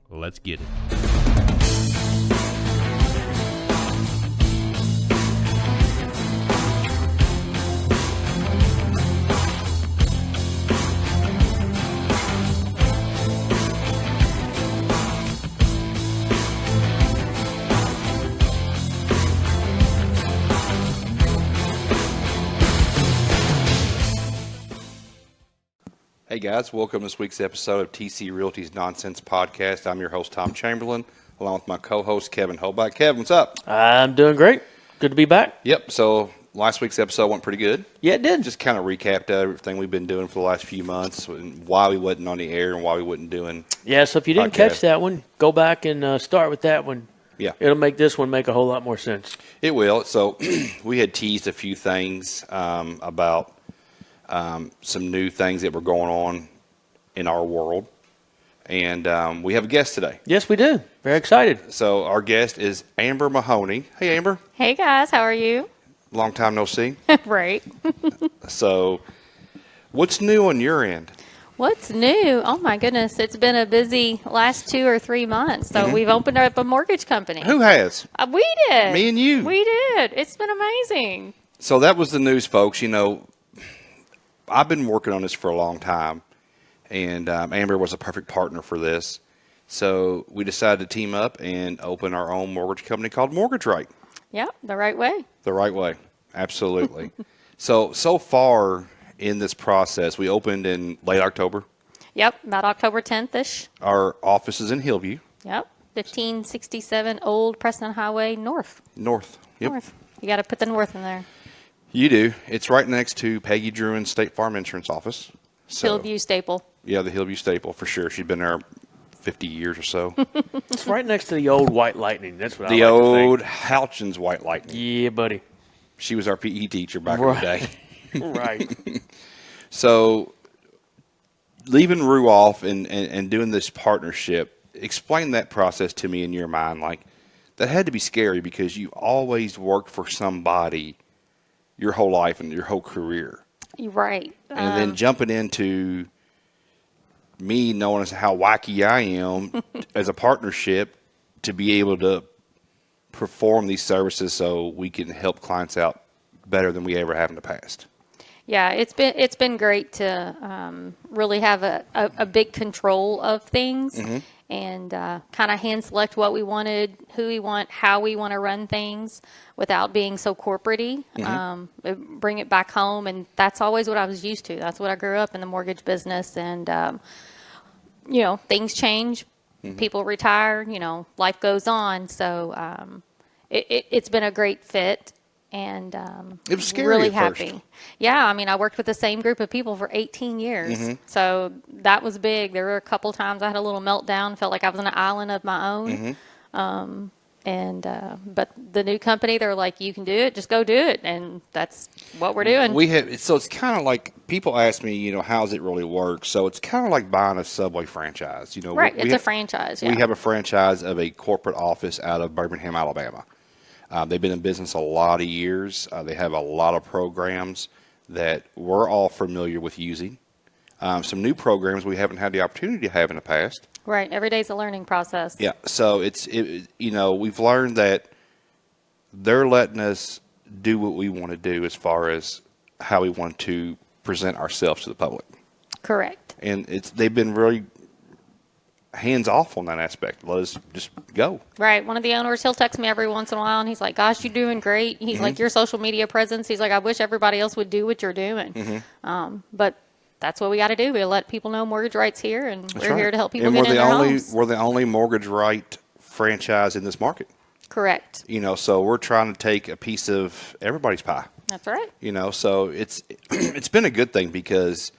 Let's get it. Hey guys, welcome to this week's episode of TC Realty's Nonsense Podcast. I'm your host, Tom Chamberlain, along with my co-host, Kevin Hobart. Kevin, what's up? I'm doing great. Good to be back. Yep, so last week's episode went pretty good. Yeah, it did. Just kind of recapped everything we've been doing for the last few months, and why we wasn't on the air and why we wasn't doing Yeah, so if you didn't podcast. catch that one, go back and start with that one. Yeah. It'll make this one make a whole lot more sense. It will. So we had teased a few things about some new things that were going on in our world. And we have a guest today. Yes, we do. Very excited. So our guest is Amber Mahoney. Hey, Amber. Hey guys, how are you? Long time no see. Right. So what's new on your end? What's new? Oh my goodness, it's been a busy last 2 or 3 months. So we've opened up a mortgage company. Who has? We did. Me and you. We did. It's been amazing. So that was the news, folks. You know, I've been working on this for a long time, and Amber was a perfect partner for this. So we decided to team up and open our own mortgage company called Mortgage Right. Yep, the right way. The right way. Absolutely. So far in this process, we opened in late October. Yep, about October 10th-ish. Our office is in Hillview. Yep, 1567 Old Preston Highway North. North. Yep. North. You got to put the north in there. You do. It's right next to Peggy Druin's State Farm Insurance office. So, Hillview Staple. Yeah, the Hillview Staple for sure. She's been there 50 years or so. It's right next to the old White Lightning. That's what The I like old to Houchins White Lightning. think. Yeah, buddy. She was our PE teacher back Right. in the day. Right. So leaving Rue off and doing this partnership, explain that process to me in your mind. Like, that had to be scary because you always worked for somebody your whole life and your whole career. You're right. And then jumping into me knowing as how wacky I am as a partnership to be able to perform these services so we can help clients out better than we ever have in the past. Yeah, it's been great to really have a big control of things and kind of hand select what we wanted, who we want, how we want to run things without being so corporate-y. Bring it back home, and that's always what I was used to. That's what I grew up in the mortgage business, and you know, things change, people retire, you know, life goes on. So it's been a great fit. And It was scary really at happy. first. Yeah, I mean, I worked with the same group of people for 18 years. So that was big. There were a couple times I had a little meltdown, felt like I was on an island of my own. But the new company, they're like, you can do it, just go do it. And that's what we're doing. So it's kind of like, people ask me, you know, how's it really work? So it's kind of like buying a Subway franchise. You know, Right, it's a franchise, yeah. We have a franchise of a corporate office out of Birmingham, Alabama. They've been in business a lot of years. They have a lot of programs that we're all familiar with using. Some new programs we haven't had the opportunity to have in the past. Right, every day's a learning process. Yeah, so you know, we've learned that they're letting us do what we want to do as far as how we want to present ourselves to the public. Correct. And they've been really hands off on that aspect. Let us just go. Right. One of the owners, he'll text me every once in a while, and he's like, gosh, you're doing great. He's like, your social media presence, he's like, I wish everybody else would do what you're doing. But that's what we got to do. We let people know Mortgage Right's here, and we're here to help people get in their homes. We're the only Mortgage Right franchise in this market. Correct. You know, so we're trying to take a piece of everybody's pie. That's right. You know, so it's been a good thing because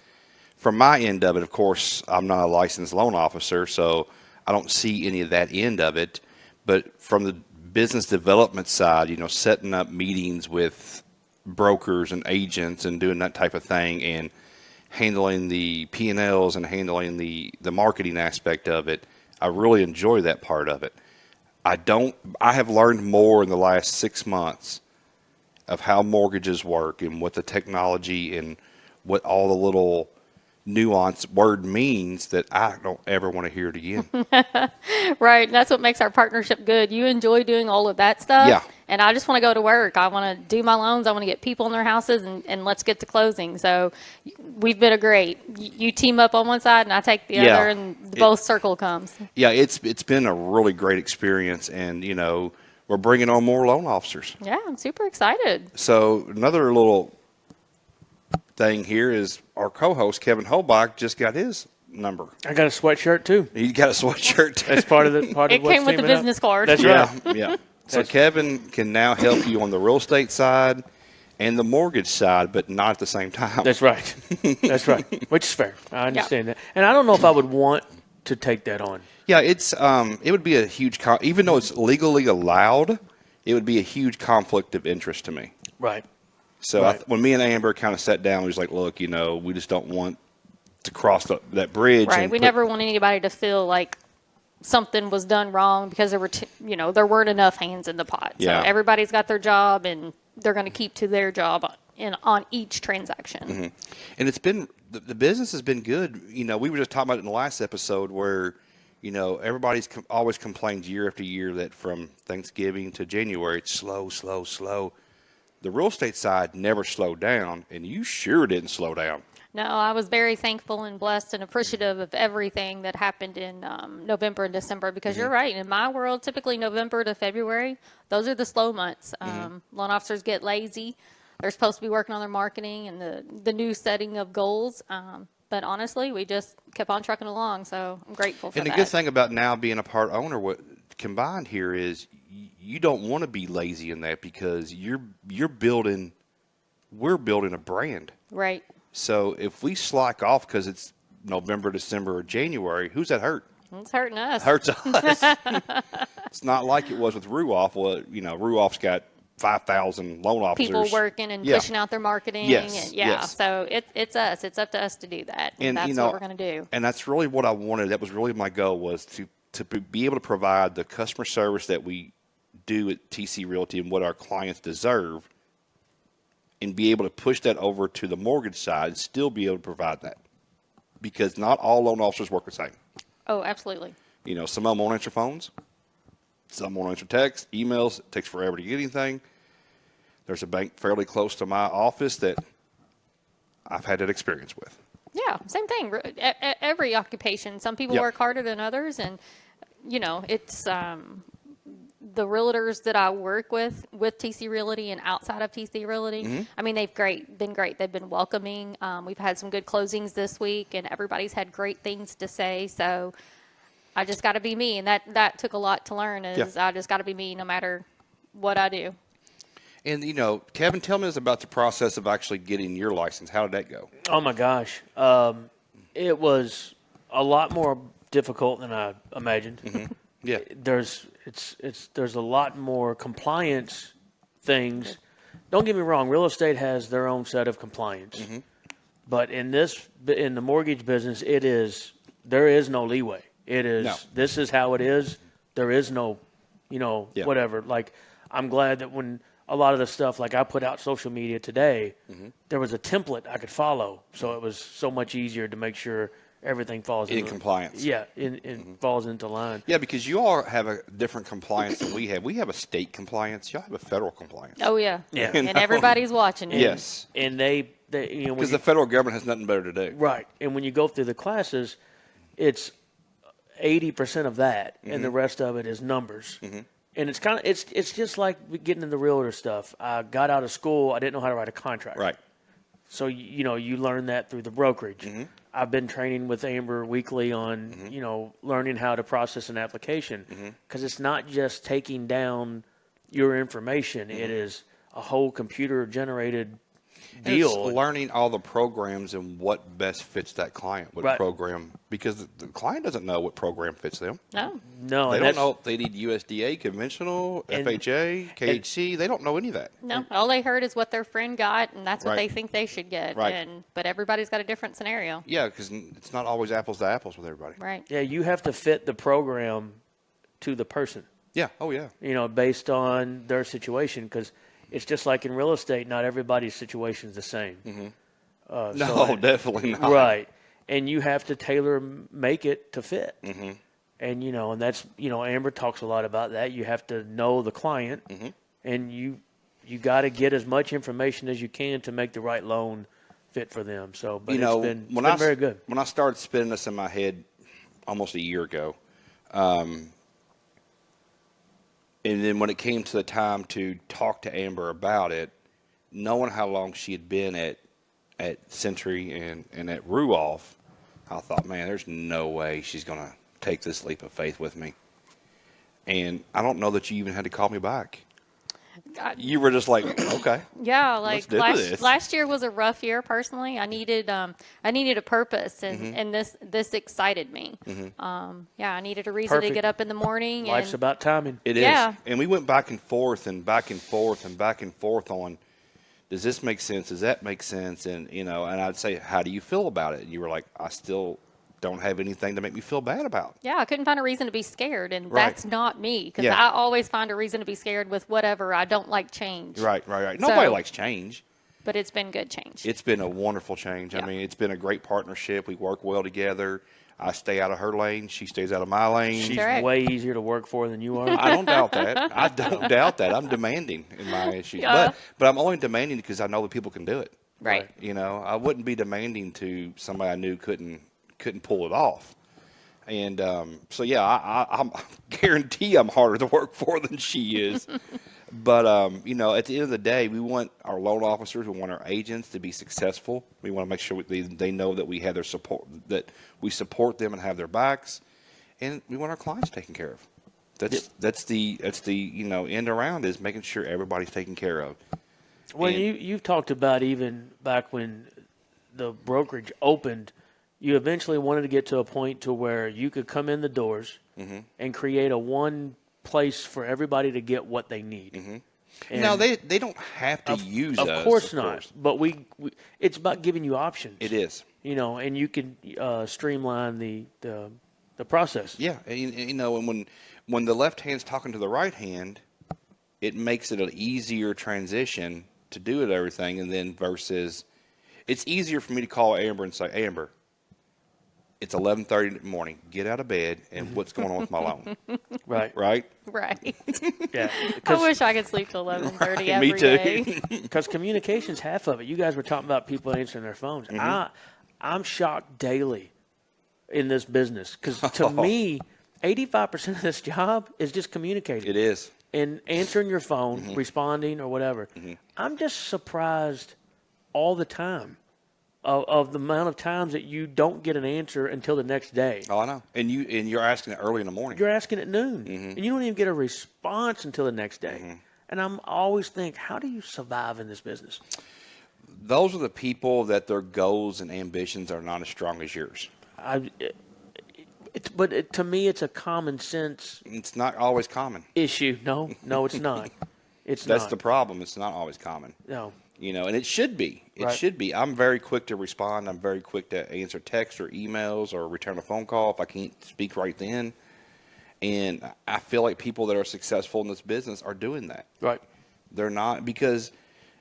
from my end of it, of course, I'm not a licensed loan officer, so I don't see any of that end of it. But from the business development side, you know, setting up meetings with brokers and agents and doing that type of thing and handling the P&Ls and handling the marketing aspect of it, I really enjoy that part of it. I have learned more in the last 6 months of how mortgages work and what the technology and what all the little nuanced word means that I don't ever want to hear it again. Right. And that's what makes our partnership good. You enjoy doing all of that stuff. Yeah. And I just want to go to work. I want to do my loans. I want to get people in their houses and let's get to closing. So we've been a great. You team up on one side and I take the Yeah. other and both circle comes. Yeah, it's been a really great experience, and we're bringing on more loan officers. Yeah, I'm super excited. So another little thing here is our co-host Kevin Holbach just got his number. I got a sweatshirt too. He got a sweatshirt too. That's part of It what's came with the teaming up. business card. That's Yeah, right. yeah. So That's- Kevin can now help you on the real estate side and the mortgage side, but not at the same time. That's right. That's right. Which is fair. I understand that. And I don't know if I would want to take that on. Yeah, it would be a huge even though it's legally allowed, it would be a huge conflict of interest to me. Right. So Right. when me and Amber kind of sat down, we was like, look, we just don't want to cross that bridge. Right. and We put- never want anybody to feel like something was done wrong because there were, there weren't enough hands in the pot. Yeah. So everybody's got their job and they're going to keep to their job on each transaction. And it's been the business has been good. We were just talking about it in the last episode where, everybody's always complains year after year that from Thanksgiving to January it's slow, slow, slow. The real estate side never slowed down, and you sure didn't slow down. No, I was very thankful and blessed and appreciative of everything that happened in November and December because you're right. In my world, typically November to February, those are the slow months. Loan officers get lazy. They're supposed to be working on their marketing and the new setting of goals. But honestly, we just kept on trucking along, so I'm grateful for And that. the good thing about now being a part owner, what combined here is you don't want to be lazy in that because we're building a brand. Right. So if we slack off because it's November, December, or January, who's that hurt? It's hurting us. Hurts us. It's not like it was with Ruoff. Well, Ruoff's got 5,000 loan officers. People working and Yeah. pushing out their marketing. Yes, And yeah. yes. So it's us. It's up to us to do that. And that's what we're going to do. And that's really what I wanted. That was really my goal, was to be able to provide the customer service that we do at TC Realty and what our clients deserve, and be able to push that over to the mortgage side and still be able to provide that. Because not all loan officers work the same. Oh, absolutely. Some of them won't answer phones. Some won't answer texts, emails. It takes forever to get anything. There's a bank fairly close to my office that I've had that experience with. Yeah, same thing. Every occupation. Some people Yep. work harder than others, and it's the realtors that I work with TC Realty and outside of TC Realty. I mean, they've been great. They've been welcoming. We've had some good closings this week, and everybody's had great things to say. So I just got to be me, and that took a lot to learn. I just got to be me no matter what I do. And, Kevin, tell me about the process of actually getting your license. How did that go? Oh my gosh. It was a lot more difficult than I imagined. Yeah. There's a lot more compliance things. Don't get me wrong, real estate has their own set of compliance. But in the mortgage business, there is no leeway. This is how it is. There is no, whatever. Like, I'm glad that when a lot of the stuff, like I put out social media today, there was a template I could follow. So it was so much easier to make sure everything falls In compliance. Yeah, falls into line. Yeah, because you all have a different compliance than we have. We have a state compliance. Y'all have a federal compliance. Oh yeah, Yeah. and everybody's watching it. Yes. And they Because the federal government has nothing better to do. right. And when you go through the classes, it's 80% of that, and the rest of it is numbers. And it's kind of it's just like getting into realtor stuff. I got out of school, I didn't know how to write a contract. Right. So you learn that through the brokerage. I've been training with Amber weekly on learning how to process an application, because it's not just taking down your information. It is a whole computer generated And it's deal. learning all the programs and what best fits that client, what Right. program, because the client doesn't know what program fits them. No. No, They and don't that's- know if they need USDA, conventional, FHA, KHC. They don't know any of that. No, all they heard is what their friend got, and that's what Right. they think they should get. Right. But everybody's got a different scenario. Yeah, because it's not always apples to apples with everybody. Right. Yeah, you have to fit the program to the person. Yeah. Oh, yeah. Based on their situation, because it's just like in real estate, not everybody's situation is the same. No, definitely not. Right. and you have to tailor make it to fit. Mm-hmm. And, and that's, Amber talks a lot about that. You have to know the client, Mm-hmm. and you got to get as much information as you can to make the right loan fit for them. So, but it's been very good. When I started spinning this in my head almost a year ago, and then when it came to the time to talk to Amber about it, knowing how long she had been at Century and at Ruoff, I thought, man, there's no way she's going to take this leap of faith with me. And I don't know that you even had to call me back. You were just like, okay. Yeah, let's like do this. last year was a rough year personally. I needed a purpose, and this excited me. I needed a reason to get up in the morning. Life's about timing. It is. And we went back and forth and back and forth and back and forth on, does this make sense? Does that make sense? And, and I'd say, how do you feel about it? And you were like, I still don't have anything to make me feel bad about. Yeah, I couldn't find a reason to be scared, and that's not me, because Yeah. I always find a reason to be scared with whatever. I don't like change. Right. Nobody likes change. But it's been good change. It's been a wonderful change. Yeah. I mean, it's been a great partnership. We work well together. I stay out of her lane. She stays out of my lane. She's Correct. way easier to work for than you are. I don't doubt that. I don't doubt that. I'm demanding in my issues. Yeah. But I'm only demanding because I know that people can do it. Right. I wouldn't be demanding to somebody I knew couldn't pull it off. And so, yeah, I'm guarantee I'm harder to work for than she is. But, at the end of the day, we want our loan officers, we want our agents to be successful. We want to make sure they know that we have their support, that we support them and have their backs. And we want our clients taken care of. That's the end around is making sure everybody's taken care of. Well, you've talked about even back when the brokerage opened, you eventually wanted to get to a point to where you could come in the doors and create a one place for everybody to get what they need. No, they don't have to use us. Of course not. But we it's about giving you options. It is. And you can streamline the process. Yeah, and when the left hand's talking to the right hand, it makes it an easier transition to do it everything, and then versus it's easier for me to call Amber and say, Amber, it's 11:30 in the morning. Get out of bed, and what's going on with my loan? Right. Right? Right. Yeah. I wish I could sleep till 11:30 every me too. day. Because communication's half of it. You guys were talking about people answering their phones. I'm shocked daily in this business because to me, 85% of this job is just communicating. It is. And answering your phone, responding or whatever. I'm just surprised all the time of the amount of times that you don't get an answer until the next day. Oh, I know. And you're asking it early in the morning. You're asking at noon, and you don't even get a response until the next day. And I'm always think, how do you survive in this business? Those are the people that their goals and ambitions are not as strong as yours. To me, it's a common sense It's not always common. issue. No, it's not. That's the problem. It's not always common. No. And it should be. It should be. I'm very quick to respond. I'm very quick to answer texts or emails or return a phone call if I can't speak right then. And I feel like people that are successful in this business are doing that. Right. They're not, because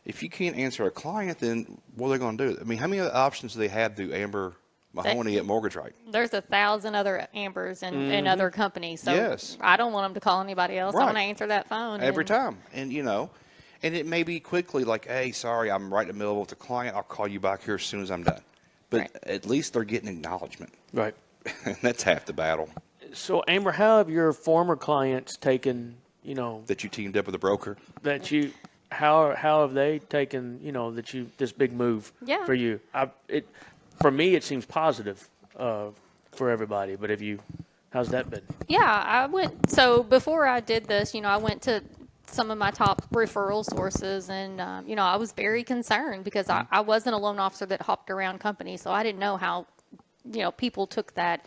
if you can't answer a client, then what are they going to do? I mean, how many other options do they have through Amber Mahoney at Mortgage Right? There's 1,000 other Ambers in other companies. So Yes. I don't want them to call anybody else. I Right. want to answer that phone. Every time. And, and it may be quickly like, hey, sorry, I'm right in the middle with the client. I'll call you back here as soon as I'm done. But at least they're getting acknowledgement. Right. And that's half the battle. So, Amber, how have your former clients taken, That you teamed up with a broker? how have they taken, this big move for you? For me, it seems positive for everybody. But how's that been? Yeah, so before I did this, I went to some of my top referral sources, and, I was very concerned because I wasn't a loan officer that hopped around companies, so I didn't know how, people took that.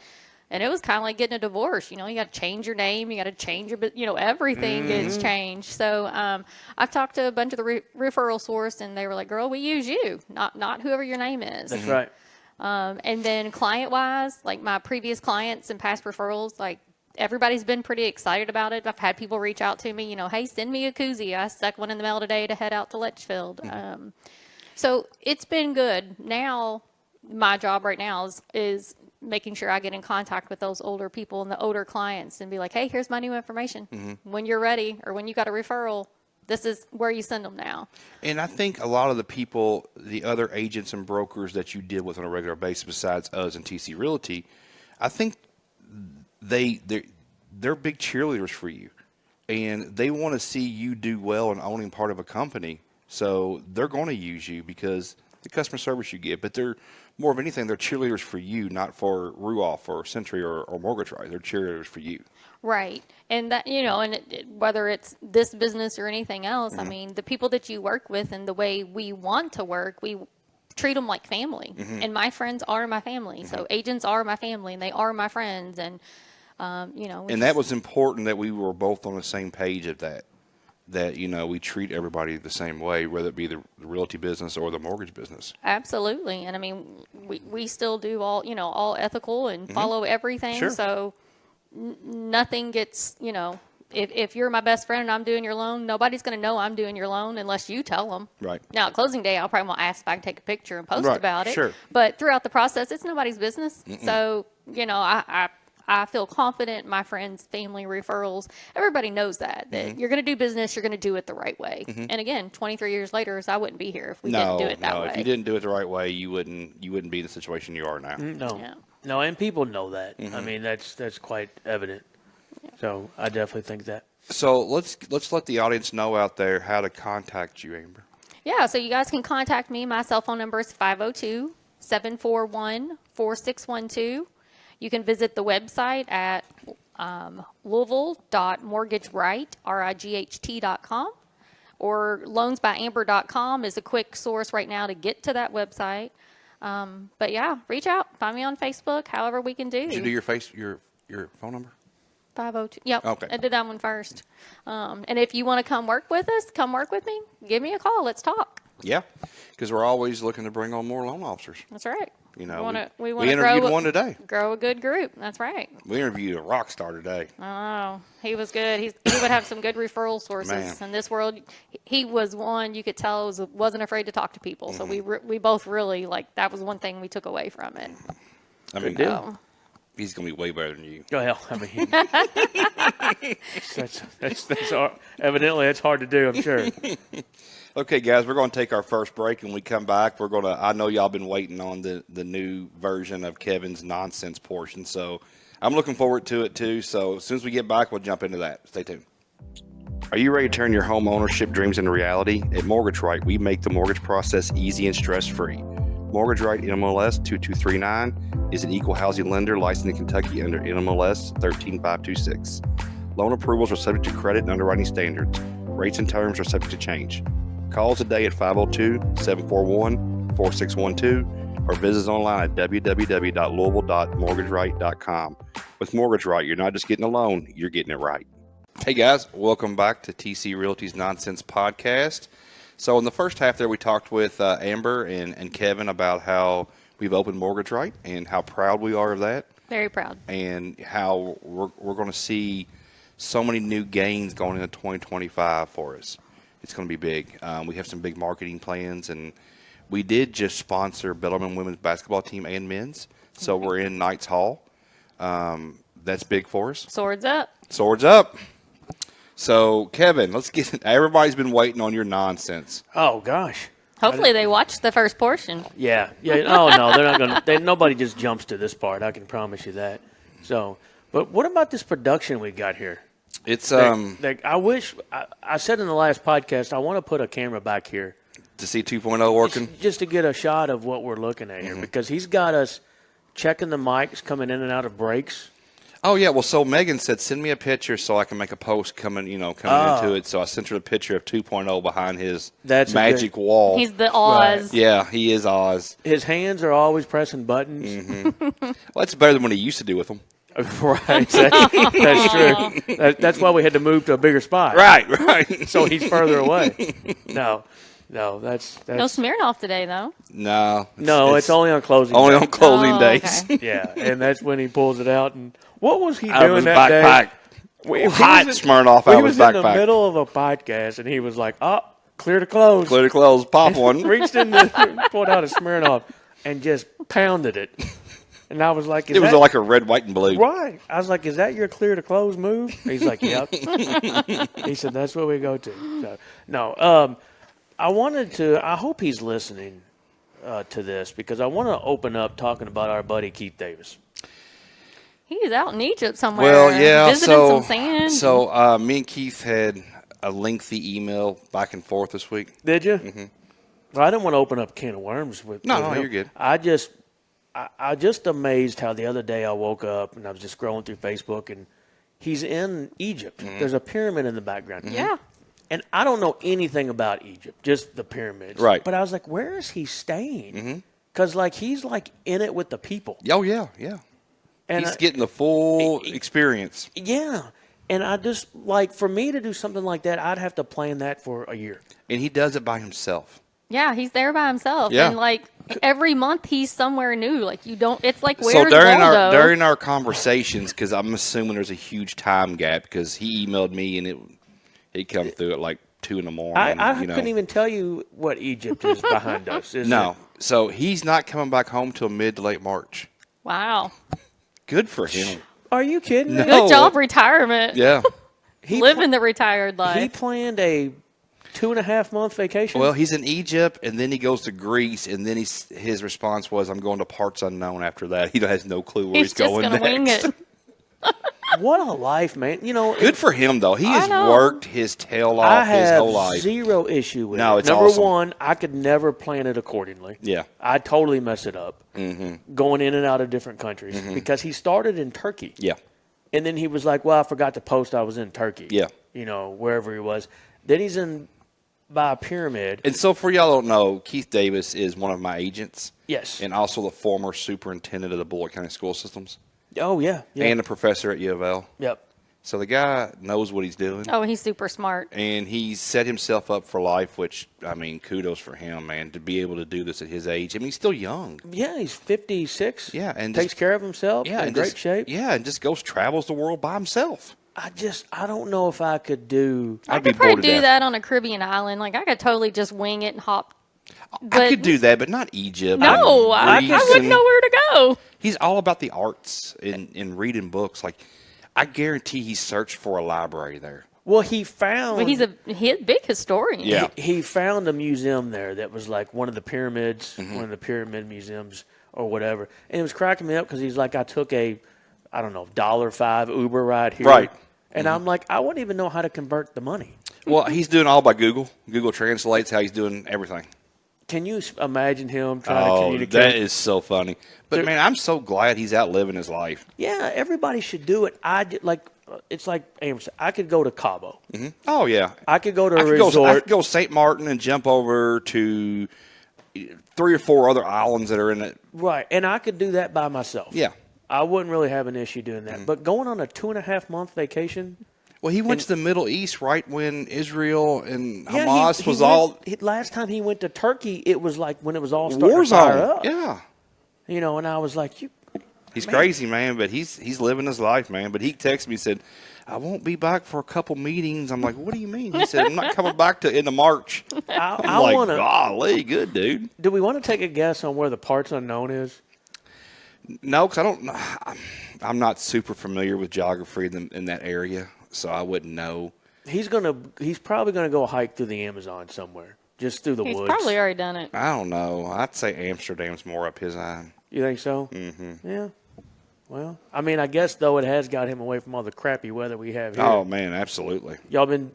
And it was kind of like getting a divorce. You got to change your name. You got to change your, everything gets changed. So I've talked to a bunch of the referral source, and they were like, girl, we use you, not whoever your name is. That's right. And then client-wise, like my previous clients and past referrals, like everybody's been pretty excited about it. I've had people reach out to me, hey, send me a koozie. I stuck one in the mail today to head out to Litchfield. So it's been good. Now my job right now is making sure I get in contact with those older people and the older clients and be like, hey, here's my new information. When you're ready or when you got a referral, this is where you send them now. And I think a lot of the people, the other agents and brokers that you deal with on a regular basis, besides us and TC Realty, I think they're big cheerleaders for you, and they want to see you do well in owning part of a company. So they're going to use you because the customer service you give, but they're more of anything, they're cheerleaders for you, not for Ruoff or Century or Mortgage Right. They're cheerleaders for you. Right. And that, whether it's this business or anything else, I mean, the people that you work with and the way we want to work, we treat them like family. And my friends are my family. So agents are my family and they are my friends. And, And that was important that we were both on the same page of that. That, we treat everybody the same way, whether it be the realty business or the mortgage business. Absolutely. And I mean, we still do all ethical and follow everything. Sure. So nothing gets, if you're my best friend and I'm doing your loan, nobody's going to know I'm doing your loan unless you tell them. Right. Now, at closing day, I'll probably want to ask if I can take a picture and post Right. about it. Sure. But throughout the process, it's nobody's business. So, I feel confident my friends, family, referrals, everybody knows that you're going to do business, you're going to do it the right way. And again, 23 years later, I wouldn't be here if we didn't do it that way. If you didn't do it the right way, you wouldn't be in the situation you are now. No. Yeah. No, and people know that. I mean, that's quite evident. So I definitely think that. So let's let the audience know out there how to contact you, Amber. Yeah, so you guys can contact me. My cell phone number is 502-741-4612. You can visit the website at louisville.mortgageright.com, or loansbyamber.com is a quick source right now to get to that website. But yeah, reach out, find me on Facebook, however we can do. Did you do your phone number? 502. Yep. Okay. I did that one first. And if you want to come work with us, come work with me. Give me a call. Let's talk. Yeah, because we're always looking to bring on more loan officers. That's right. We grow interviewed one today. Grow a good group. That's right. We interviewed a rock star today. Oh, he was good. He would have some good referral sources. Man. In this world, he was one you could tell wasn't afraid to talk to people. So we both really that was one thing we took away from it. I mean, deal. He's gonna be way better than you. Oh hell, I mean, that's evidently it's hard to do. I'm sure. Okay, guys, we're going to take our first break, and when we come back, I know y'all been waiting on the new version of Kevin's nonsense portion, so I'm looking forward to it too. So as soon as we get back, we'll jump into that. Stay tuned. Are you ready to turn your home ownership dreams into reality? At Mortgage Right, we make the mortgage process easy and stress-free. Mortgage Right NMLS 2239 is an equal housing lender licensed in Kentucky under NMLS 13526. Loan approvals are subject to credit and underwriting standards. Rates and terms are subject to change. Call today at 502-741-4612 or visit us online at www.louisville.mortgageright.com. With Mortgage Right, you're not just getting a loan, you're getting it right. Hey guys, welcome back to TC Realty's Nonsense Podcast. So in the first half there, we talked with Amber and Kevin about how we've opened Mortgage Right and how proud we are of that. Very proud. And how we're going to see so many new gains going into 2025 for us. It's going to be big. We have some big marketing plans, and we did just sponsor Bellarmine women's basketball team and men's. So we're in Knights Hall. That's big for us. Swords up. Swords up. So, Kevin, let's get it. Everybody's been waiting on your nonsense. Oh gosh. Hopefully they watched the first portion. Yeah. Oh no, they're not going to. Nobody just jumps to this part. I can promise you that. So, but what about this production we got here? It's I wish I said in the last podcast I want to put a camera back here to see 2.0 working. Just to get a shot of what we're looking at here, because he's got us checking the mics coming in and out of breaks. Oh yeah, well, so Megan said send me a picture so I can make a post coming into it. So I sent her a picture of 2.0 behind his magic wall. He's the Oz. Right. Yeah, he is Oz. His hands are always pressing buttons. Well, that's better than what he used to do with them. Right, that's true. That's why we had to move to a bigger spot. Right. So he's further away. No, that's No Smirnoff today, though. No, it's only on closing. Only day. on closing days. Okay. Yeah, and that's when he pulls it out. And what was he Out of doing his that backpack. day? Hot Smirnoff out of his He was in the backpack. middle of a podcast, and he was like, "Oh, clear to close." Clear to close. Pop one. Reached in, pulled out a Smirnoff. and just pounded it. And I was like, It was like a red, white, and blue. Right. I was like, is that your clear to close move? He's like, yep. He said, that's what we go to. So, no, I hope he's listening to this because I want to open up talking about our buddy Keith Davis. He's out in Egypt somewhere. Well, yeah. Visiting some sand. So me and Keith had a lengthy email back and forth this week. Did you? Mm-hmm. Well, I didn't want to open up a can of worms with No, him. you're good. I just amazed how the other day I woke up and I was just scrolling through Facebook and he's in Egypt. Mm-hmm. There's a pyramid in the background. Mm-hmm. Yeah. And I don't know anything about Egypt, just the pyramids. Right. But I was like, where is he staying? Because, he's, in it with the people. Oh, yeah, yeah. And he's getting the full experience. Yeah. And I just, for me to do something like that, I'd have to plan that for a year. And he does it by himself. Yeah, he's there by himself. Yeah. And, every month he's somewhere new. It's like, where's So Waldo? during our conversations, because I'm assuming there's a huge time gap, because he emailed me and he'd come through at 2 in the morning. I couldn't even tell you what Egypt is behind us. No. So he's not coming back home till mid to late March. Wow. Good for him. Are you kidding me? No. Good job, retirement. Yeah. Living the retired life. He planned a 2.5-month vacation. Well, he's in Egypt, and then he goes to Greece, and then his response was, "I'm going to parts unknown." After that, he has no clue where he's going just next. gonna wing it. What a life, man! Good for him though. He has worked his tail I off have his whole life. zero issue with No, it. it's Number awesome. one, I could never plan it accordingly. Yeah. I totally mess it up. Mm-hmm. Going in and out of different countries because he started in Turkey. Yeah. And then he was like, well, I forgot to post I was in Turkey. Yeah. Wherever he was. Then he's by a pyramid. And so for y'all don't know, Keith Davis is one of my agents. Yes. And also the former superintendent of the Bullitt County School Systems. Oh, yeah. And a professor at U of L. Yep. So the guy knows what he's doing. Oh, he's super smart. And he's set himself up for life, which, kudos for him, man, to be able to do this at his age. He's still young. Yeah, he's 56. Yeah, and takes care of himself. Yeah, in great shape. Yeah, and just travels the world by himself. I don't know if I could do. I could probably do that on a Caribbean island. I could totally just wing it and hop. I could do that, but not Egypt. No, I wouldn't know where to go. He's all about the arts and reading books. I guarantee he searched for a library there. Well, he found. Well, he's a big historian. Yeah. He found a museum there that was one of the pyramids, one of the pyramid museums or whatever. And it was cracking me up because he's like, I took a, $1.05 Uber ride here. Right. And I'm like, I wouldn't even know how to convert the money. Well, he's doing all by Google. Google translates how he's doing everything. Can you imagine him trying to communicate? That is so funny. But, man, I'm so glad he's out living his life. Yeah, everybody should do it. It's like Amber said, I could go to Cabo. Mm-hmm. Oh, yeah. I could go to a resort. I could go St. Martin and jump over to 3 or 4 other islands that are in it. Right, and I could do that by myself. Yeah. I wouldn't really have an issue doing that. But going on a 2.5-month vacation. Well, he went to the Middle East right when Israel and Hamas was all. Last time he went to Turkey, it was when it was all starting to fire up. Yeah. And I was like, he's crazy, man, but he's living his life, man. But he texted me and said, I won't be back for a couple meetings. I'm like, what do you mean? He said, I'm not coming back to end of March. I want to. Golly, good dude. Do we want to take a guess on where the parts unknown is? No, because I'm not super familiar with geography in that area, so I wouldn't know. He's probably gonna go hike through the Amazon somewhere, just through the woods. He's probably already done it. I don't know. I'd say Amsterdam's more up his eye. You think so? Mm-hmm. Yeah. Well, I guess though it has got him away from all the crappy weather we have here. Oh man, absolutely. Y'all been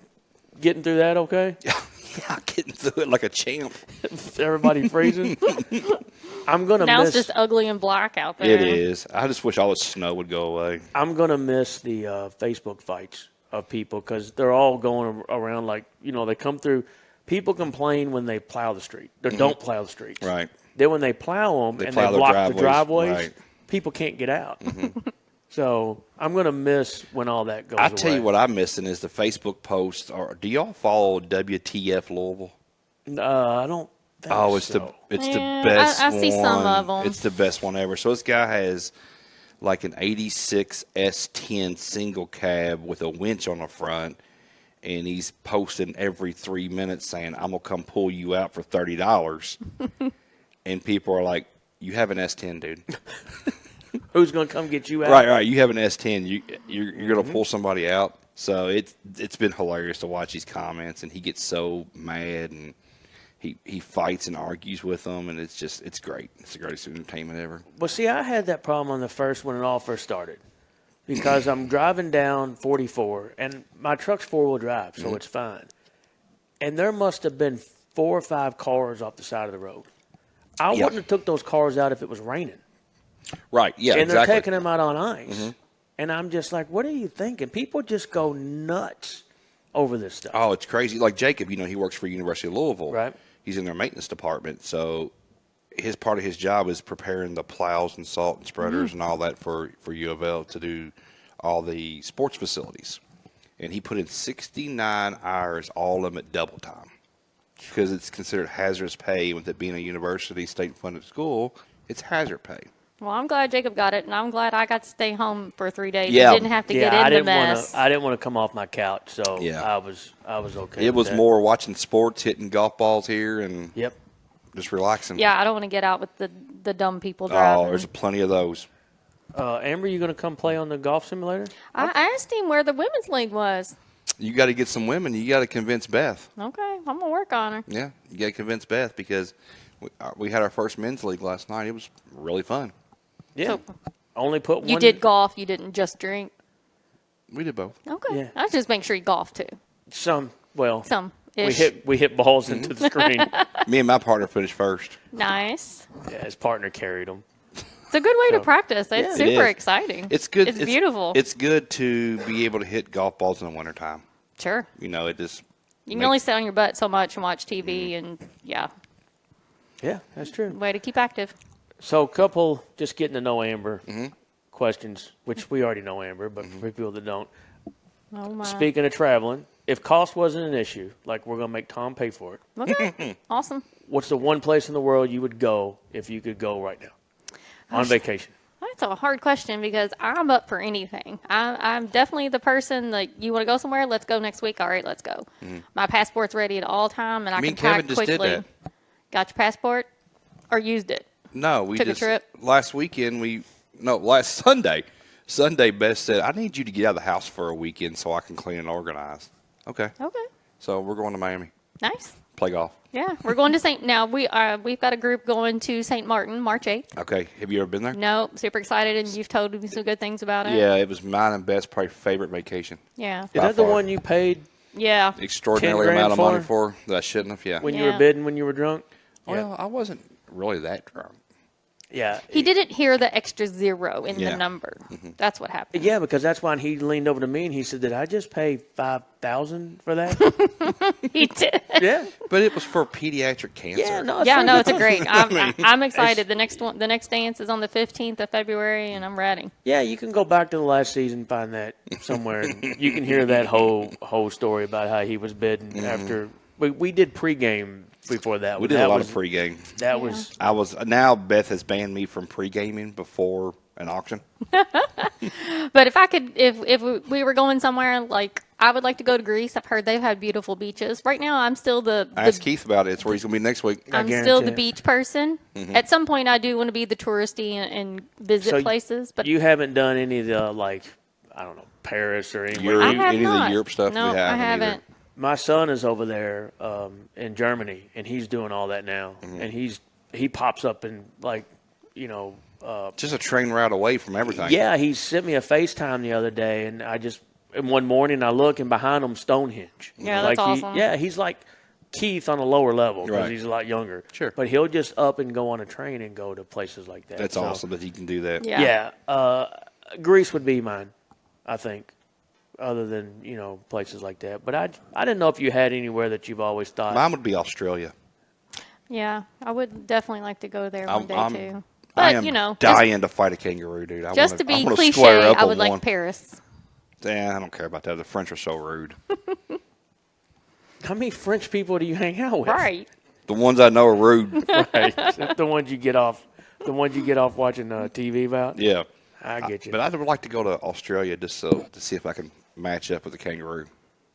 getting through that okay? Yeah, getting through it like a champ. Everybody freezing. I'm gonna now miss. It's just ugly and black out there. It is. I just wish all the snow would go away. I'm gonna miss the Facebook fights of people because they're all going around they come through. People complain when they plow the street. They don't plow the streets. Right. Then when they plow them and they plow block their the driveways, right. people can't get out. So I'm gonna miss when all that goes. I tell you what I'm missing is the Facebook posts. Do y'all follow WTF Louisville? I don't. Oh, it's so. the Yeah, best I one. see some of them. It's the best one ever. So this guy has an 86 S10 single cab with a winch on the front, and he's posting every 3 minutes saying, "I'm gonna come pull you out for $30." And people are like, You have an S10, dude. Who's going to come get you out? Right. You have an S10. You're going to pull somebody out. So it's been hilarious to watch these comments, and he gets so mad, and he fights and argues with them, and it's great. It's the greatest entertainment ever. Well, see, I had that problem on the first when it all first started, because I'm driving down 44, and my truck's four-wheel drive, so it's fine. And there must have been 4 or 5 cars off the side of the road. I wouldn't have took those cars out if it was raining. Right. Yeah. And exactly. they're taking them out on ice. And I'm just like, what are you thinking? People just go nuts over this stuff. Oh, it's crazy. Like Jacob, he works for University of Louisville. Right. He's in their maintenance department. So part of his job is preparing the plows and salt and spreaders and all that for U of L to do all the sports facilities. And he put in 69 hours, all of them at double time, because it's considered hazardous pay. With it being a university, state-funded school, it's hazard pay. Well, I'm glad Jacob got it, and I'm glad I got to stay home for 3 days. Yeah. And didn't have to get in the mess. I didn't want to come off my couch, so Yeah. I was okay. It with was that. more watching sports, hitting golf balls here, and Yep. just relaxing. Yeah, I don't want to get out with the dumb people driving. Oh, there's plenty of those. Amber, you going to come play on the golf simulator? I asked him where the women's league was. You got to get some women. You got to convince Beth. Okay, I'm gonna work on her. Yeah, you got to convince Beth, because we had our first men's league last night. It was really fun. Yeah. So, Only put one. you did golf. You didn't just drink. We did both. Okay, Yeah. I was just make sure you golf too. Some. Well, Some we ish. hit balls into the screen. Me and my partner finished first. Nice. Yeah, his partner carried them. It's a good way to So, practice. It's yeah. It super is. exciting. It's good. It's beautiful. It's good to be able to hit golf balls in the wintertime. Sure. It just You can only sit on your butt so much and watch TV, and yeah, Yeah, that's true. way to keep active. So, a couple just getting to know Amber questions, which we already know Amber, but for people that don't. Oh my. Speaking of traveling, if cost wasn't an issue, like we're going to make Tom pay for it, Okay. Awesome. what's the one place in the world you would go if you could go right now on vacation? That's a hard question because I'm up for anything. I'm definitely the person like you want to go somewhere. Let's go next week. All right, let's go. My passport's ready at all time, and I Me can and Kevin pack just did quickly. that. Got your passport, or used it? No, we Took a just trip? last weekend. Last Sunday. Sunday, Beth said, "I need you to get out of the house for a weekend so I can clean and organize." Okay, Okay, so we're going to Miami, nice. play golf. Yeah, we're going to St. Now we've got a group going to St. Martin March 8th. Okay, have you ever been there? No, super excited, and you've told me some good things about it. Yeah, it was mine and Beth's probably favorite vacation. Yeah. Is By that the far. one you paid Yeah. Extraordinary 10 grand amount of money for? for that I shouldn't have. Yeah. when you were Yeah. bidding when you were drunk? Well, I wasn't really that drunk. Yeah. He didn't hear the extra zero in Yeah. the number. That's what happened. Yeah, because that's why he leaned over to me and he said, "Did I just pay $5,000 for that?" He did. Yeah. But it was for pediatric cancer. Yeah. No. Yeah, no, it's a great. I'm it's- excited. The next dance is on the 15th of February, and I'm ready. Yeah, you can go back to the last season and find that somewhere. And you can hear that whole story about how he was bidding after we did pregame before that. We did that a lot was, of pregame. That was Now Beth has banned me from pre-gaming before an auction. But if we were going somewhere, like I would like to go to Greece. I've heard they've had beautiful beaches. Right now, I'm still Ask Keith about it. It's where he's going to be next week. I'm guarantee still the it. beach person. At some point, I do want to be the touristy and visit So places. But you haven't done any of the I don't know, Paris or anywhere. Europe, I have any of the not. Europe stuff? No, we I haven't either. haven't. My son is over there in Germany, and he's doing all that now. And he pops up and Just a train ride away from everything. yeah, he sent me a FaceTime the other day, and and one morning I look, and behind him Stonehenge. Yeah, that's awesome. He's like Keith on a lower level because Right. he's a lot younger. Sure. But he'll just up and go on a train and go to places like that. That's So, awesome that he can do that. Yeah. Yeah, Greece would be mine, I think, other than places like that. But I didn't know if you had anywhere that you've always thought. Mine would be Australia. Yeah, I would definitely like to go there one day too. I But am dying to fight a kangaroo, dude. just to be I wanna cliche, square up I on would like one. Paris. Yeah, I don't care about that. The French are so rude. How many French people do you hang out with? Right. The ones I know are rude. Right. The ones you get off watching TV about. Yeah. I get you. But I'd like to go to Australia just to see if I can match up with a kangaroo.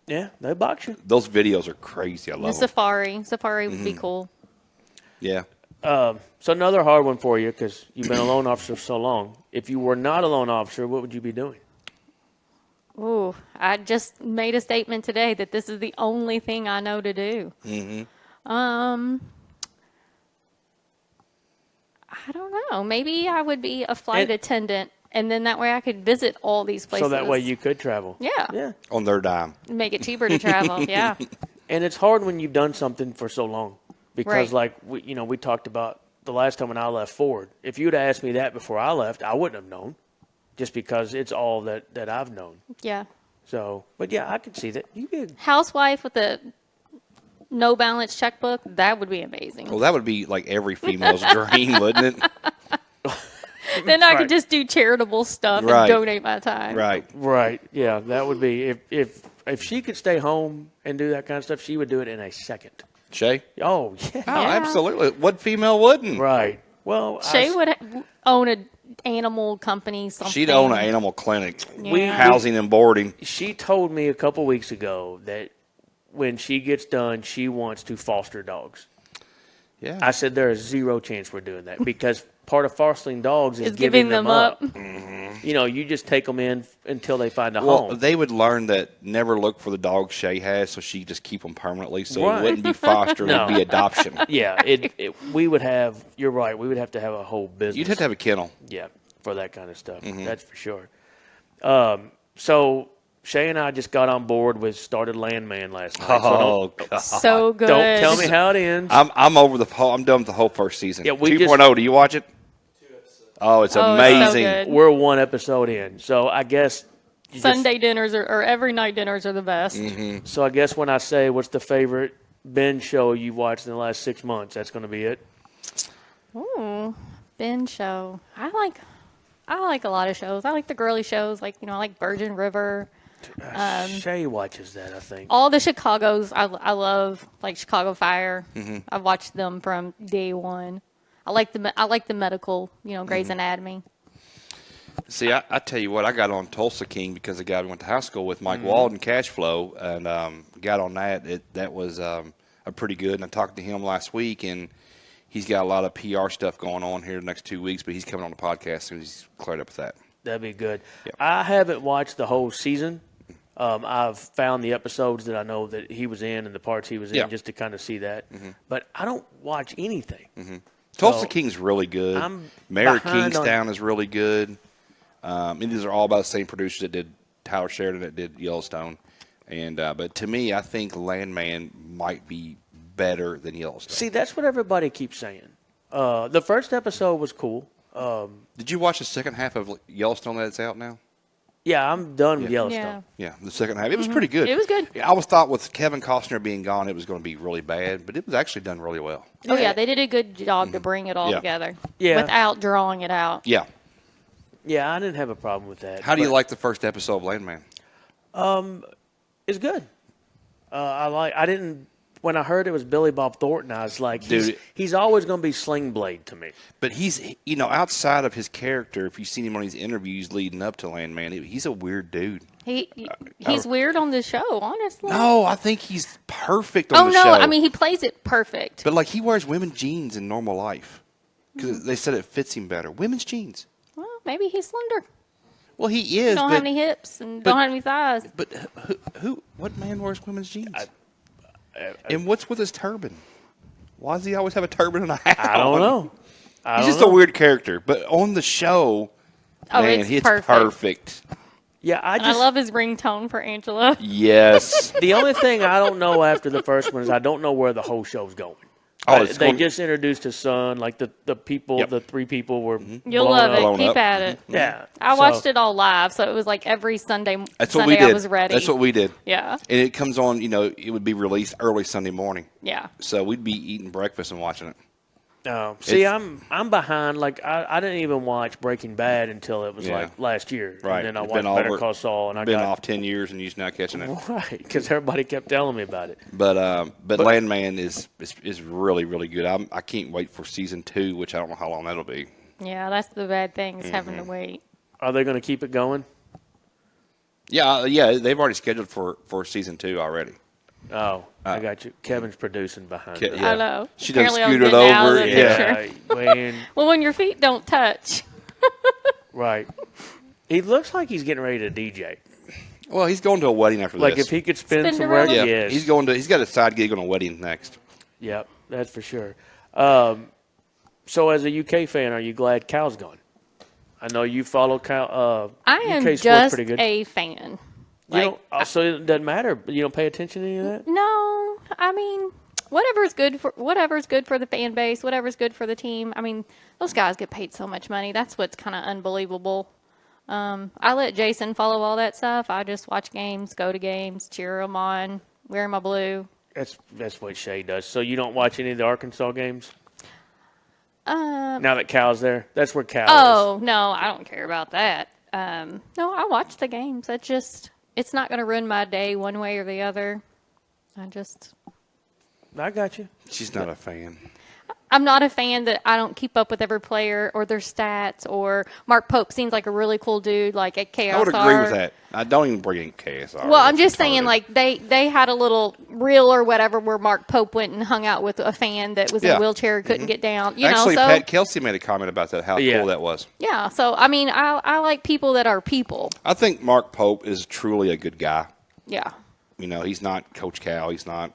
Yeah, they box you. Those videos are crazy. I The love them. safari would be cool. Yeah. So another hard one for you because you've been a loan officer for so long. If you were not a loan officer, what would you be doing? Ooh, I just made a statement today that this is the only thing I know to do. I don't know. Maybe I would be a flight attendant, and then that way I could visit all these places. So that way you could travel. Yeah. Yeah. On their dime. Make it cheaper to travel. Yeah. And it's hard when you've done something for so long because, Right. like, we talked about the last time when I left Ford. If you'd asked me that before I left, I wouldn't have known just because it's all that I've known. Yeah. So, but yeah, I could see that. You could. Housewife with a no balance checkbook, that would be amazing. Well, that would be like every female's dream, wouldn't it? Then I Right. could just do charitable stuff Right. and donate my time. Right. Right. Yeah, that would be if she could stay home and do that kind of stuff, she would do it in a second. Shay? Oh, yeah. Oh, Yeah. absolutely. What female wouldn't? Right. Well, Shay would own an animal company, something. She'd own an animal clinic, Yeah. housing and boarding. she told me a couple weeks ago that when she gets done, she wants to foster dogs. Yeah. I said there is zero chance we're doing that because part of fostering dogs is Is giving them up. You know, you just take them in until they find a Well, home. they would learn that never look for the dog Shay has, so she just keep them permanently. So Right. it wouldn't be fostering, No. it'd be adoption. Yeah, we would have. You're right. We would have to have a whole business. You'd have to have a kennel. Yeah, for that kind of stuff. Mm-hmm. That's for sure. So Shay and I just got on board with started Landman last night. Oh, God. So good. Don't tell me how it ends. I'm over the whole. I'm done with the whole first season. Yeah, we 2.0. Do you watch it? Oh, it's Oh, it's so amazing. good. We're one episode in, so I guess you Sunday dinners or every night dinners are the best. Mm-hmm. so I guess when I say what's the favorite binge show you've watched in the last 6 months, that's going to be it. Ooh, binge show. I like a lot of shows. I like the girly shows, like I like Virgin River. Shay watches that, I think. All the Chicago's I love, like Chicago Fire. Mm-hmm. I've watched them from day one. I like the medical, Grey's Mm-hmm. Anatomy. See, I tell you what, I got on Tulsa King because the guy we went to high school with, Mm-hmm. Mike Walden, Cash Flow, and got on that. That was a pretty good. And I talked to him last week, and he's got a lot of PR stuff going on here the next 2 weeks, but he's coming on the podcast as soon as he's cleared up with that. That'd be good. Yep. I haven't watched the whole season. I've found the episodes that I know that he was in and the parts he was in Yeah. just to kind of see that. But I don't watch anything. Tulsa So, King's really good. I'm Mayor behind on- Kingstown is really good. And these are all by the same producers that did Tyler Sheridan that did Yellowstone. And but to me, I think Landman might be better than Yellowstone. See, that's what everybody keeps saying. The first episode was cool. Did you watch the second half of Yellowstone that's out now? Yeah, I'm done with Yeah. Yellowstone. Yeah, the second half. It was pretty good. It was good. Yeah, I always thought with Kevin Costner being gone, it was going to be really bad, but it was actually done really well. Oh yeah, they did a good job to bring it all Yeah. together. Yeah. Without drawing it out. Yeah. Yeah, I didn't have a problem with that. How do you but like the first episode of Landman? It's good. I didn't. When I heard it was Billy Bob Thornton, I was like, Dude. he's always going to be Sling Blade to me. But he's, outside of his character, if you've seen him on these interviews leading up to Landman, he's a weird dude. He's weird on the show, honestly. No, I think he's perfect on Oh the no, show. I mean he plays it perfect. But, like, he wears women's jeans in normal life because they said it fits him better. Women's jeans. Well, maybe he's slender. Well, he is, Don't but, have any hips and but- don't have any thighs. but what man wears women's jeans? And what's with his turban? Why does he always have a turban and a hat I don't on? know. He's just a weird character. But on the show, Oh, man, it's it's perfect. perfect. Yeah, And I love his ringtone for Angela. Yes. The only thing I don't know after the first one is I don't know where the whole show's going. Oh, it's They going- just introduced his son, like the people, Yep. the three people were. You'll blown love up. it. Blown Keep up. at it. Yeah, I watched it all live, so it was like every Sunday. That's what Sunday we did. I was ready. That's what we did. Yeah, And it comes on, it would be released early Sunday morning. yeah. So we'd be eating breakfast and watching it. See, It's- I'm behind. Like I didn't even watch Breaking Bad until it was Yeah. like last year. Right. And then I It's watched been Better over- Call Saul, and I Been got off 10 years and you're just now catching it. right because everybody kept telling me about it. But Landman is really, really good. I can't wait for season 2, which I don't know how long that'll be. Yeah, that's the bad thing is having Mm-hmm. to wait. Are they going to keep it going? Yeah, they've already scheduled for season 2 already. Oh, I got you. Kevin's producing behind us. Yeah. I know. She done Apparently I'm scooted getting out of over. the Yeah. picture. Man, Well, when your feet don't touch. right. He looks like he's getting ready to DJ. Well, he's going to a wedding after Like this. if he could spin Spin some around. records. yeah, Yes. he's got a side gig on a wedding next. Yep, that's for sure. So as a UK fan, are you glad Cal's gone? I know you follow Cal. I UK am sports just pretty good. a fan. You don't, so it doesn't matter. But you don't pay attention to any of that. No, I mean, whatever's good for the fan base, whatever's good for the team. I mean, those guys get paid so much money. That's what's kind of unbelievable. I let Jason follow all that stuff. I just watch games, go to games, cheer them on, wear my blue. That's what Shay does. So you don't watch any of the Arkansas games? Now that Cal's there, that's where Cal is. Oh no, I don't care about that. No, I watch the games. It's not going to ruin my day one way or the other. I got you. She's not a fan. I'm not a fan that I don't keep up with every player or their stats. Or Mark Pope seems like a really cool dude, like at KSR. I would agree with that. I don't even bring in KSR. Well, I'm That's just saying, retarded. like they had a little reel or whatever where Mark Pope went and hung out with a fan that was in Yeah. a wheelchair, couldn't get down. You Actually, know, so Pat Kelsey made a comment about that. How Yeah. cool that was. yeah. So I mean, I like people that are people. I think Mark Pope is truly a good guy. Yeah. You know, he's not Coach Cal. He's not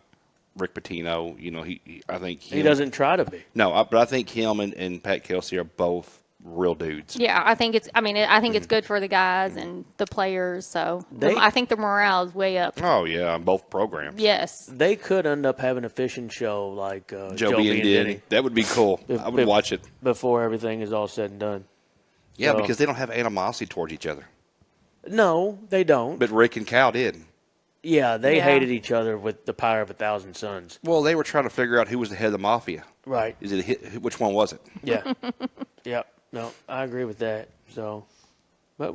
Rick Pitino. You know, I think He doesn't try to be. No, but I think him and Pat Kelsey are both real dudes. Yeah, I think it's good for the guys and the players. So I think the morale is way up. Oh yeah, on both programs. Yes. They could end up having a fishing show like Joe B. and Denny. That would be cool. I would watch it. before everything is all said and done. Yeah, So- because they don't have animosity towards each other. No, they don't. But Rick and Cal did. Yeah, they Yeah. hated each other with the power of 1,000 suns. Well, they were trying to figure out who was the head of the mafia. Right. Which one was it? Yeah. Yeah. No, I agree with that. So, but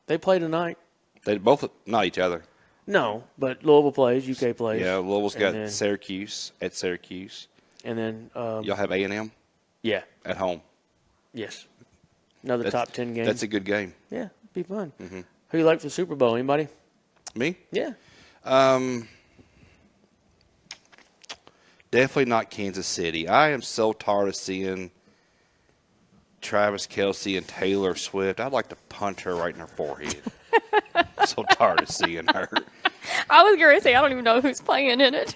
they play tonight. They both not each other. No, but Louisville plays, UK plays. Yeah, Louisville's got And then- Syracuse at Syracuse. And then, Y'all have A&M yeah, at home. yes. Another top 10 game. That's a good game. Yeah, be fun. Mm-hmm. Who you like for the Super Bowl? Anybody? Me? Yeah. Definitely not Kansas City. I am so tired of seeing Travis Kelce and Taylor Swift. I'd like to punch her right in her forehead. I'm so tired of seeing her. I was going to say I don't even know who's playing in it.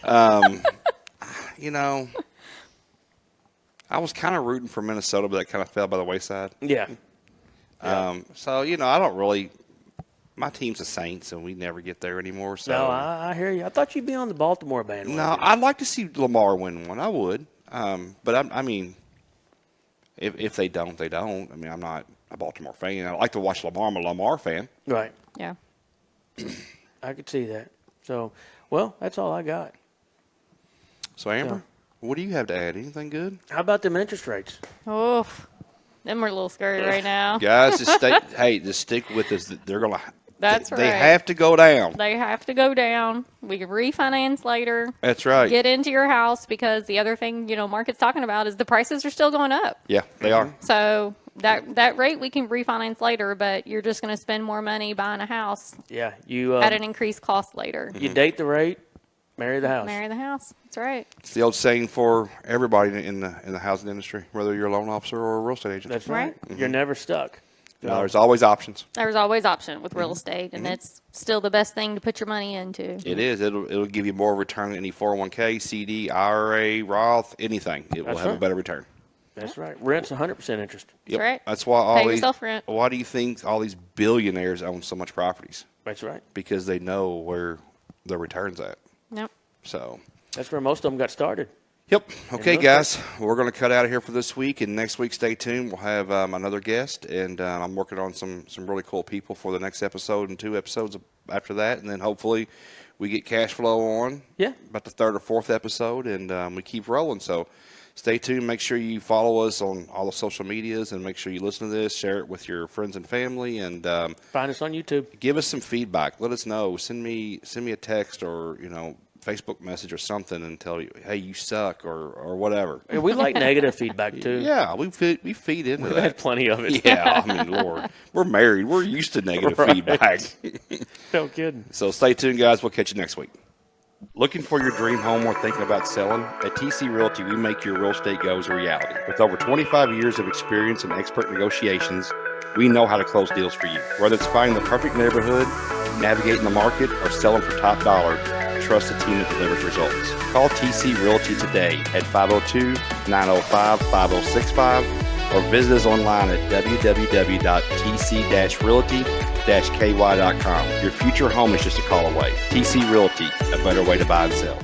You know, I was kind of rooting for Minnesota, but that kind of fell by the wayside. Yeah. So, you know, I don't really – my team's the Saints, and we never get there anymore. So No, I hear you. I thought you'd be on the Baltimore bandwagon. No, I'd like to see Lamar win one. I would. But, I mean, if they don't, they don't. I mean, I'm not a Baltimore fan. I like to watch Lamar. I'm a Lamar fan. Right. Yeah. I could see that. So, well, that's all I got. So, Amber, what do you have to add? Anything good? How about them interest rates? Oh, them are a little scary right now. Guys, just stick with us. They're going to – That's They right. have to go down. They have to go down. We can refinance later. That's right. Get into your house because the other thing, Market's talking about is the prices are still going up. Yeah, they are. So that rate we can refinance later, but you're just going to spend more money buying a house Yeah. You at an increased cost later. you date the rate, marry the house. Marry the house. That's right. It's the old saying for everybody in the housing industry, whether you're a loan officer or a real estate agent. That's right. You're never stuck. No, there's always options. There's always option with real estate, and it's still the best thing to put your money into. It is. It'll give you more return than any 401k, CD, IRA, Roth, anything. It will That's have a right. better return. That's right. Rent's 100% interest. Yep. right. That's why all Pay these. yourself rent. Why do you think all these billionaires own so much properties? That's right. Because they know where the return's at. Yep. So. That's where most of them got started. Yep. Okay, real guys, we're going to cut out of here for this week, and next week, stay tuned. We'll have another guest, and I'm working on some really cool people for the next episode and 2 episodes after that, and then hopefully we get cash flow on. Yeah. About the 3rd or 4th episode, and we keep rolling. So stay tuned. Make sure you follow us on all the social medias, and make sure you listen to this, share it with your friends and family, and Find us on YouTube. give us some feedback. Let us know. Send me a text or Facebook message or something and tell you, hey, you suck or whatever. And we like negative feedback too. Yeah, we feed into We've that. had plenty of it. Yeah, I mean, Lord, we're married. We're used to negative Right. feedback. No kidding. So stay tuned, guys. We'll catch you next week. Looking for your dream home or thinking about selling? At TC Realty, we make your real estate goals a reality. With over 25 years of experience and expert negotiations, we know how to close deals for you. Whether it's finding the perfect neighborhood, navigating the market, or selling for top dollar, trust a team that delivers results. Call TC Realty today at 502-905-5065 or visit us online at www.tc-realty-ky.com. Your future home is just a call away. TC Realty, a better way to buy and sell.